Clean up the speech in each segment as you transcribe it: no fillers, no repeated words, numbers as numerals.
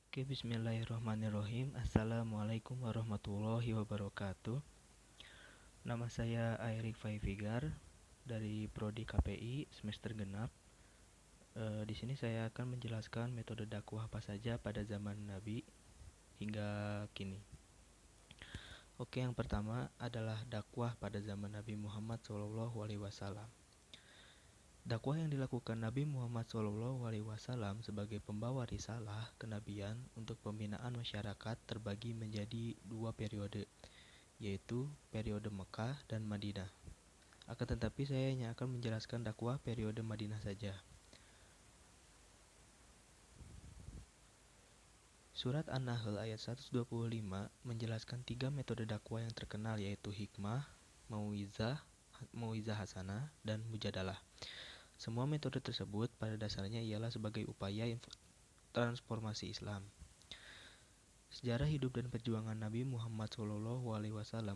Oke, bismillahirrahmanirrahim. Assalamualaikum warahmatullahi wabarakatuh. Nama saya Airik Faifigar dari Prodi KPI semester genap. Di sini saya akan menjelaskan metode dakwah apa saja pada zaman Nabi hingga kini. Oke, yang pertama adalah dakwah pada zaman Nabi Muhammad SAW. Dakwah yang dilakukan Nabi Muhammad SAW sebagai pembawa risalah kenabian untuk pembinaan masyarakat terbagi menjadi dua periode, yaitu periode Mekah dan Madinah. Akan tetapi saya hanya akan menjelaskan dakwah periode Madinah saja. Surat An-Nahl ayat 125 menjelaskan tiga metode dakwah yang terkenal, yaitu hikmah, mauizah hasanah, dan mujadalah. Semua metode tersebut pada dasarnya ialah sebagai upaya transformasi Islam. Sejarah hidup dan perjuangan Nabi Muhammad SAW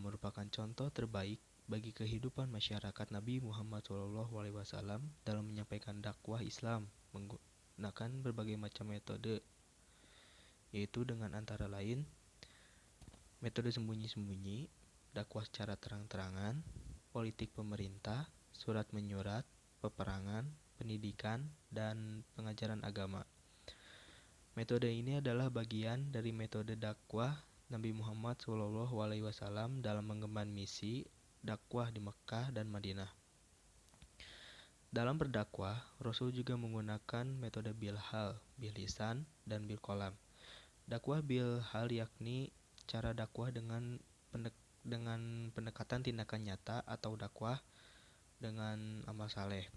merupakan contoh terbaik bagi kehidupan masyarakat Nabi Muhammad SAW dalam menyampaikan dakwah Islam menggunakan berbagai macam metode, yaitu dengan antara lain metode sembunyi-sembunyi, dakwah secara terang-terangan, politik pemerintah, surat menyurat, peperangan, pendidikan, dan pengajaran agama. Metode ini adalah bagian dari metode dakwah Nabi Muhammad SAW dalam mengemban misi dakwah di Mekah dan Madinah. Dalam berdakwah, Rasul juga menggunakan metode bilhal, bilisan, dan bilkolam. Dakwah bilhal yakni cara dakwah dengan pendekatan tindakan nyata atau dakwah dengan amal saleh.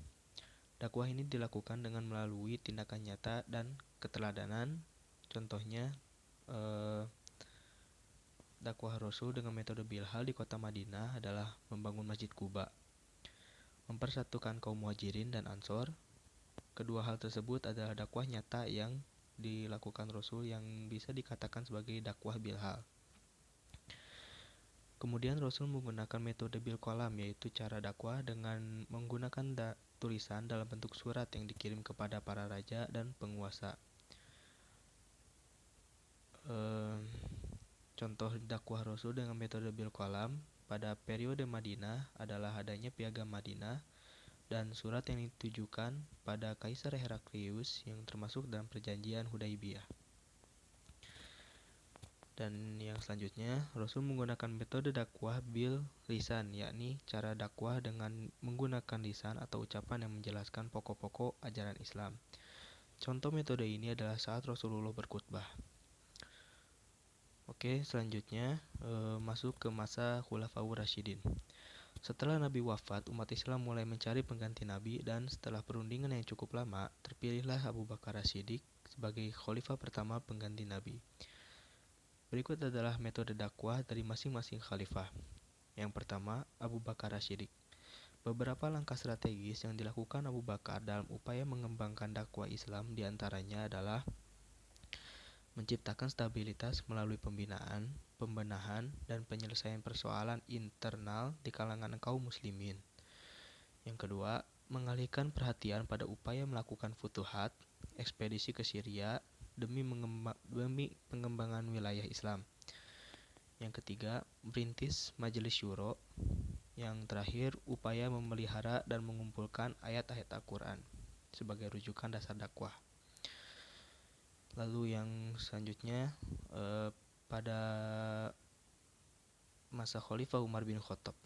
Dakwah ini dilakukan dengan melalui tindakan nyata dan keteladanan. Contohnya, dakwah Rasul dengan metode bilhal di kota Madinah adalah membangun Masjid Quba, mempersatukan kaum Muhajirin dan Ansor. Kedua hal tersebut adalah dakwah nyata yang dilakukan Rasul yang bisa dikatakan sebagai dakwah bilhal. Kemudian Rasul menggunakan metode bilkolam, yaitu cara dakwah dengan menggunakan tulisan dalam bentuk surat yang dikirim kepada para raja dan penguasa. Contoh dakwah Rasul dengan metode bilkolam pada periode Madinah adalah adanya piagam Madinah dan surat yang ditujukan pada Kaisar Heraklius yang termasuk dalam perjanjian Hudaibiyah. Dan yang selanjutnya, Rasul menggunakan metode dakwah bil lisan, yakni cara dakwah dengan menggunakan lisan atau ucapan yang menjelaskan pokok-pokok ajaran Islam. Contoh metode ini adalah saat Rasulullah berkhutbah. Oke, selanjutnya masuk ke masa Khulafaur Rasyidin. Setelah Nabi wafat, umat Islam mulai mencari pengganti Nabi, dan setelah perundingan yang cukup lama, terpilihlah Abu Bakar As-Siddiq sebagai khalifah pertama pengganti Nabi. Berikut adalah metode dakwah dari masing-masing khalifah. Yang pertama, Abu Bakar As-Siddiq. Beberapa langkah strategis yang dilakukan Abu Bakar dalam upaya mengembangkan dakwah Islam diantaranya adalah menciptakan stabilitas melalui pembinaan, pembenahan, dan penyelesaian persoalan internal di kalangan kaum muslimin. Yang kedua, mengalihkan perhatian pada upaya melakukan futuhat, ekspedisi ke Syria demi pengembangan wilayah Islam. Yang ketiga, merintis Majelis Syuro. Yang terakhir, upaya memelihara dan mengumpulkan ayat-ayat Al-Quran sebagai rujukan dasar dakwah. Lalu yang selanjutnya, pada masa Khalifah Umar bin Khattab.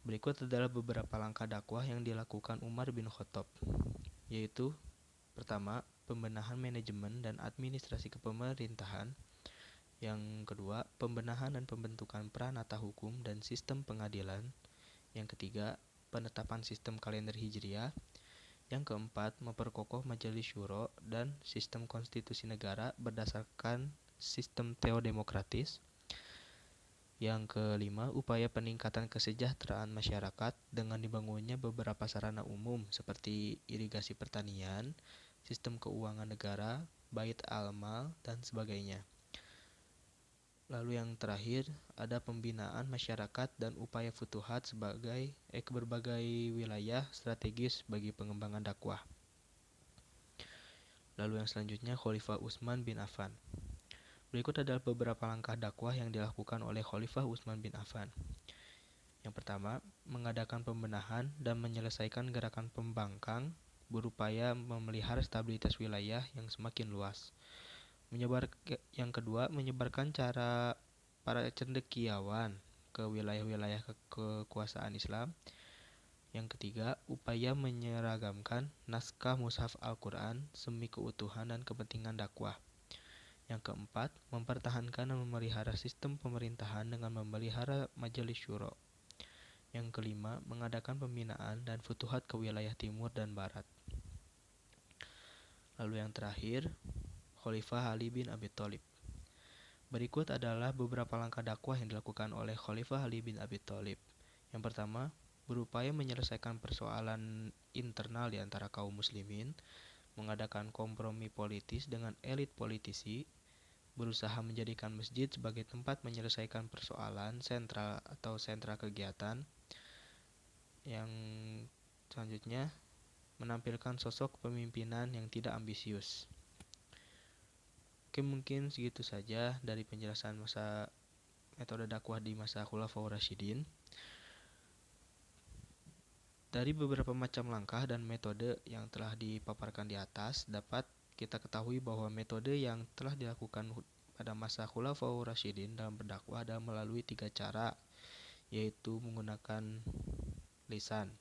Berikut adalah beberapa langkah dakwah yang dilakukan Umar bin Khattab, yaitu pertama, pembenahan manajemen dan administrasi kepemerintahan. Yang kedua, pembenahan dan pembentukan peranata hukum dan sistem pengadilan. Yang ketiga, penetapan sistem kalender Hijriah. Yang keempat, memperkokoh Majelis Syuro dan sistem konstitusi negara berdasarkan sistem teodemokratis. Yang kelima, upaya peningkatan kesejahteraan masyarakat dengan dibangunnya beberapa sarana umum seperti irigasi pertanian, sistem keuangan negara, bait al-mal, dan sebagainya. Lalu yang terakhir, ada pembinaan masyarakat dan upaya futuhat ke berbagai wilayah strategis bagi pengembangan dakwah. Lalu yang selanjutnya Khalifah Utsman bin Affan. Berikut adalah beberapa langkah dakwah yang dilakukan oleh Khalifah Utsman bin Affan. Yang pertama, mengadakan pembenahan dan menyelesaikan gerakan pembangkang berupaya memelihara stabilitas wilayah yang semakin luas. Yang kedua, menyebarkan cara para cendekiawan ke wilayah-wilayah kekuasaan Islam. Yang ketiga, upaya menyeragamkan naskah mushaf Al-Quran demi keutuhan dan kepentingan dakwah. Yang keempat, mempertahankan dan memelihara sistem pemerintahan dengan memelihara majelis syuro. Yang kelima, mengadakan pembinaan dan futuhat ke wilayah timur dan barat. Lalu yang terakhir, Khalifah Ali bin Abi Thalib. Berikut adalah beberapa langkah dakwah yang dilakukan oleh Khalifah Ali bin Abi Thalib. Yang pertama, berupaya menyelesaikan persoalan internal di antara kaum muslimin, mengadakan kompromi politis dengan elit politisi, berusaha menjadikan masjid sebagai tempat menyelesaikan persoalan sentral atau sentra kegiatan. Yang selanjutnya, menampilkan sosok pemimpinan yang tidak ambisius. Oke, mungkin segitu saja dari penjelasan metode dakwah di masa Khulafaur Rasyidin. Dari beberapa macam langkah dan metode yang telah dipaparkan di atas, dapat kita ketahui bahwa metode yang telah dilakukan pada masa Khulafaur Rasyidin dalam berdakwah adalah melalui 3 cara, yaitu menggunakan lisan.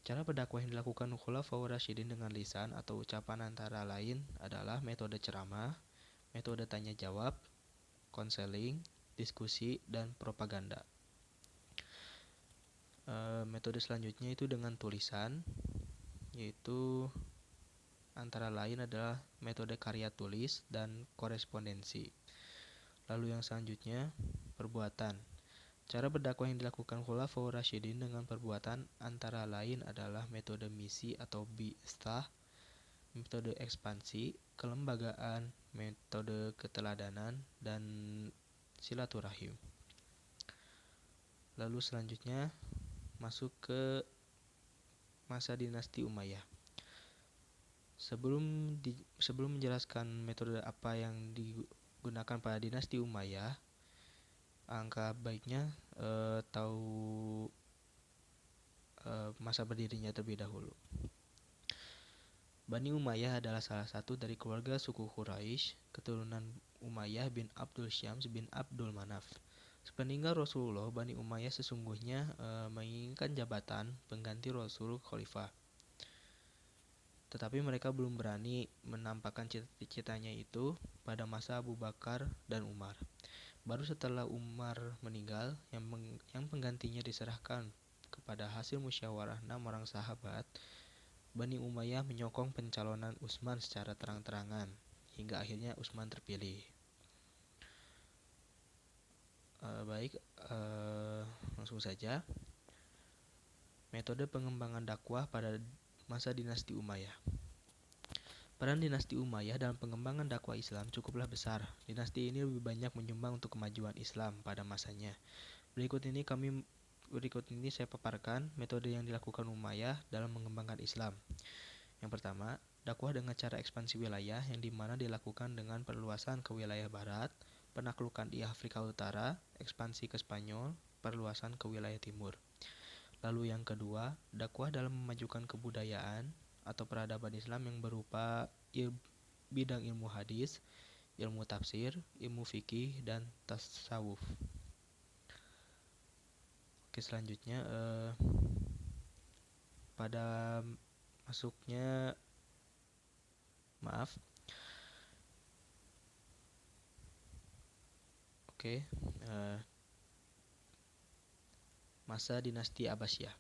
Cara berdakwah yang dilakukan Khulafaur Rasyidin dengan lisan atau ucapan antara lain adalah metode ceramah, metode tanya jawab, konseling, diskusi, dan propaganda. Metode selanjutnya itu dengan tulisan, yaitu antara lain adalah metode karya tulis dan korespondensi. Lalu yang selanjutnya, perbuatan. Cara berdakwah yang dilakukan Khulafaur Rasyidin dengan perbuatan antara lain adalah metode misi atau bi'tsah, metode ekspansi, kelembagaan, metode keteladanan, dan silaturahim. Lalu selanjutnya masuk ke masa dinasti Umayyah. Sebelum menjelaskan metode apa yang digunakan pada dinasti Umayyah, angka baiknya tahu masa berdirinya terlebih dahulu. Bani Umayyah adalah salah satu dari keluarga suku Quraisy, keturunan Umayyah bin Abdul Syams bin Abdul Manaf. Sepeninggal Rasulullah, Bani Umayyah sesungguhnya menginginkan jabatan pengganti Rasul Khalifah. Tetapi mereka belum berani menampakkan cita-citanya itu pada masa Abu Bakar dan Umar. Baru setelah Umar meninggal, yang penggantinya diserahkan kepada hasil musyawarah 6 orang sahabat, Bani Umayyah menyokong pencalonan Utsman secara terang-terangan, hingga akhirnya Utsman terpilih. Langsung saja. Metode pengembangan dakwah pada masa dinasti Umayyah. Peran dinasti Umayyah dalam pengembangan dakwah Islam cukuplah besar. Dinasti ini lebih banyak menyumbang untuk kemajuan Islam pada masanya. Berikut ini saya paparkan metode yang dilakukan Umayyah dalam mengembangkan Islam. Yang pertama, dakwah dengan cara ekspansi wilayah yang dimana dilakukan dengan perluasan ke wilayah barat, penaklukan di Afrika Utara, ekspansi ke Spanyol, perluasan ke wilayah timur. Lalu yang kedua, dakwah dalam memajukan kebudayaan atau peradaban Islam yang berupa bidang ilmu hadis, ilmu tafsir, ilmu fikih, dan tasawuf. Oke, selanjutnya pada masuknya masa dinasti Abbasiyah.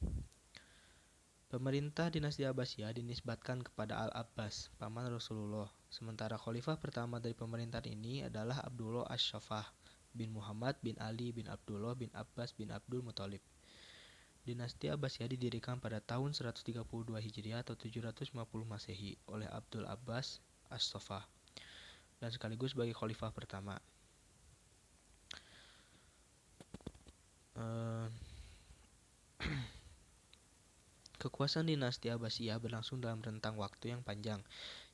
Pemerintah dinasti Abbasiyah dinisbatkan kepada Al-Abbas, paman Rasulullah. Sementara khalifah pertama dari pemerintahan ini adalah Abdullah Asy-Syaffah bin Muhammad bin Ali bin Abdullah bin Abbas bin Abdul Muthalib. Dinasti Abbasiyah didirikan pada tahun 132 Hijriah atau 750 Masehi oleh Abdul Abbas Asy-Syaffah dan sekaligus sebagai khalifah pertama. Kekuasaan dinasti Abbasiyah berlangsung dalam rentang waktu yang panjang,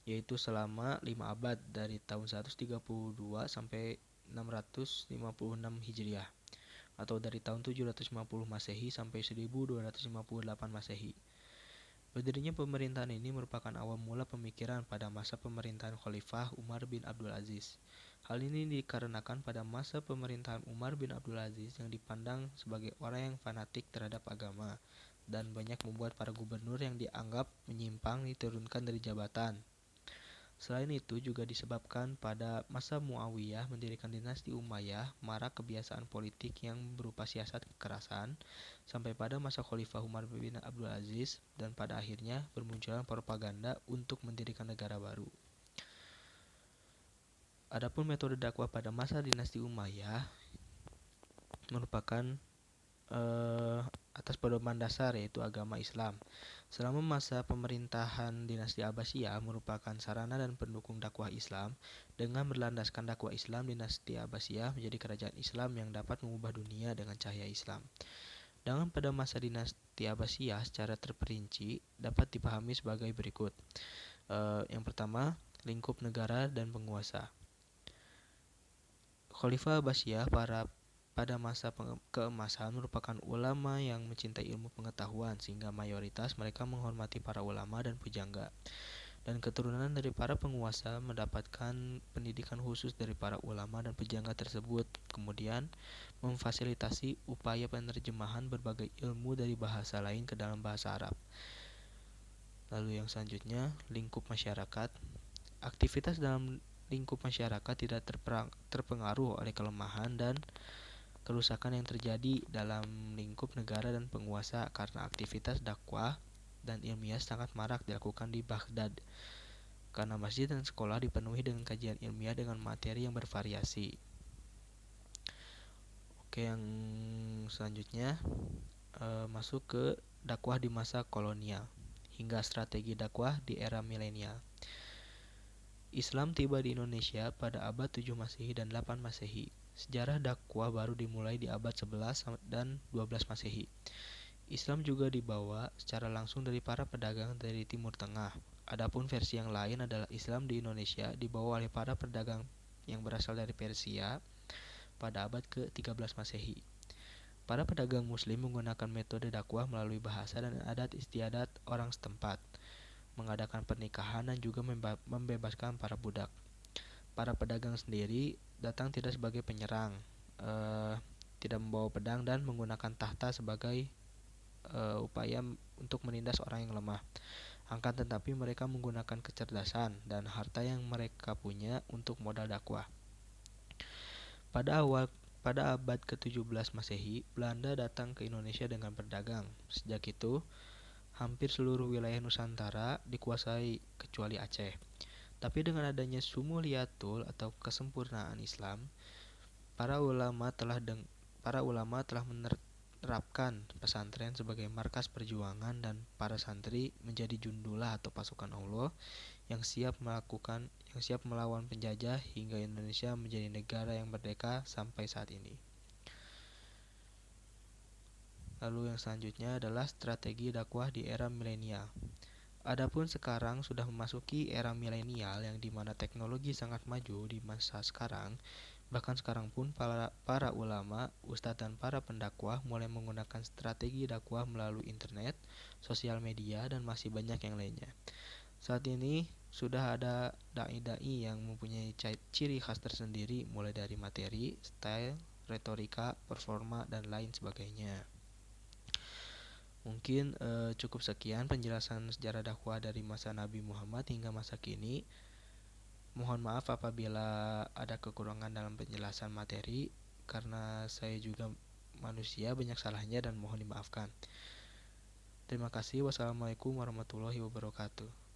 yaitu selama 5 abad dari tahun 132 sampai 656 Hijriah atau dari tahun 750 Masehi sampai 1258 Masehi. Berdirinya pemerintahan ini merupakan awal mula pemikiran pada masa pemerintahan Khalifah Umar bin Abdul Aziz. Hal ini dikarenakan pada masa pemerintahan Umar bin Abdul Aziz yang dipandang sebagai orang yang fanatik terhadap agama dan banyak membuat para gubernur yang dianggap menyimpang diturunkan dari jabatan. Selain itu juga disebabkan pada masa Muawiyah mendirikan dinasti Umayyah, marak kebiasaan politik yang berupa siasat kekerasan, sampai pada masa Khalifah Umar bin Abdul Aziz dan pada akhirnya bermunculan propaganda untuk mendirikan negara baru. Adapun metode dakwah pada masa dinasti Umayyah merupakan atas pedoman dasar yaitu agama Islam. Selama masa pemerintahan dinasti Abbasiyah merupakan sarana dan pendukung dakwah Islam. Dengan berlandaskan dakwah Islam, dinasti Abbasiyah menjadi kerajaan Islam yang dapat mengubah dunia dengan cahaya Islam. Dengan pada masa dinasti Abbasiyah secara terperinci dapat dipahami sebagai berikut. Yang pertama, lingkup negara dan penguasa. Khalifah Abbasiyah pada masa keemasan merupakan ulama yang mencintai ilmu pengetahuan sehingga mayoritas mereka menghormati para ulama dan pujangga. Dan keturunan dari para penguasa mendapatkan pendidikan khusus dari para ulama dan pujangga tersebut, kemudian memfasilitasi upaya penerjemahan berbagai ilmu dari bahasa lain ke dalam bahasa Arab. Lalu yang selanjutnya, lingkup masyarakat. Aktivitas dalam lingkup masyarakat tidak terpengaruh oleh kelemahan dan kerusakan yang terjadi dalam lingkup negara dan penguasa karena aktivitas dakwah dan ilmiah sangat marak dilakukan di Baghdad karena masjid dan sekolah dipenuhi dengan kajian ilmiah dengan materi yang bervariasi. Oke, yang selanjutnya masuk ke dakwah di masa kolonial hingga strategi dakwah di era milenial. Islam tiba di Indonesia pada abad 7 Masehi dan 8 Masehi. Sejarah dakwah baru dimulai di abad 11 dan 12 Masehi. Islam juga dibawa secara langsung dari para pedagang dari Timur Tengah. Adapun versi yang lain adalah Islam di Indonesia dibawa oleh para pedagang yang berasal dari Persia pada abad ke-13 Masehi. Para pedagang muslim menggunakan metode dakwah melalui bahasa dan adat istiadat orang setempat, mengadakan pernikahan dan juga membebaskan para budak. Para pedagang sendiri datang tidak sebagai penyerang, tidak membawa pedang dan menggunakan tahta sebagai upaya untuk menindas orang yang lemah. Akan tetapi mereka menggunakan kecerdasan dan harta yang mereka punya untuk modal dakwah. Pada abad ke-17 Masehi, Belanda datang ke Indonesia dengan berdagang. Sejak itu, hampir seluruh wilayah Nusantara dikuasai kecuali Aceh. Tapi dengan adanya sumuliyatul atau kesempurnaan Islam, para ulama telah menerapkan pesantren sebagai markas perjuangan dan para santri menjadi jundulah atau pasukan Allah yang siap melawan penjajah hingga Indonesia menjadi negara yang merdeka sampai saat ini. Lalu yang selanjutnya adalah strategi dakwah di era milenial. Adapun sekarang sudah memasuki era milenial yang dimana teknologi sangat maju di masa sekarang. Bahkan sekarang pun para ulama, ustadz dan para pendakwah mulai menggunakan strategi dakwah melalui internet, sosial media, dan masih banyak yang lainnya. Saat ini sudah ada dai-dai yang mempunyai ciri khas tersendiri mulai dari materi, style, retorika, performa, dan lain sebagainya. Mungkin cukup sekian penjelasan sejarah dakwah dari masa Nabi Muhammad hingga masa kini. Mohon maaf apabila ada kekurangan dalam penjelasan materi, karena saya juga manusia banyak salahnya dan mohon dimaafkan. Terima kasih. Wassalamualaikum warahmatullahi wabarakatuh.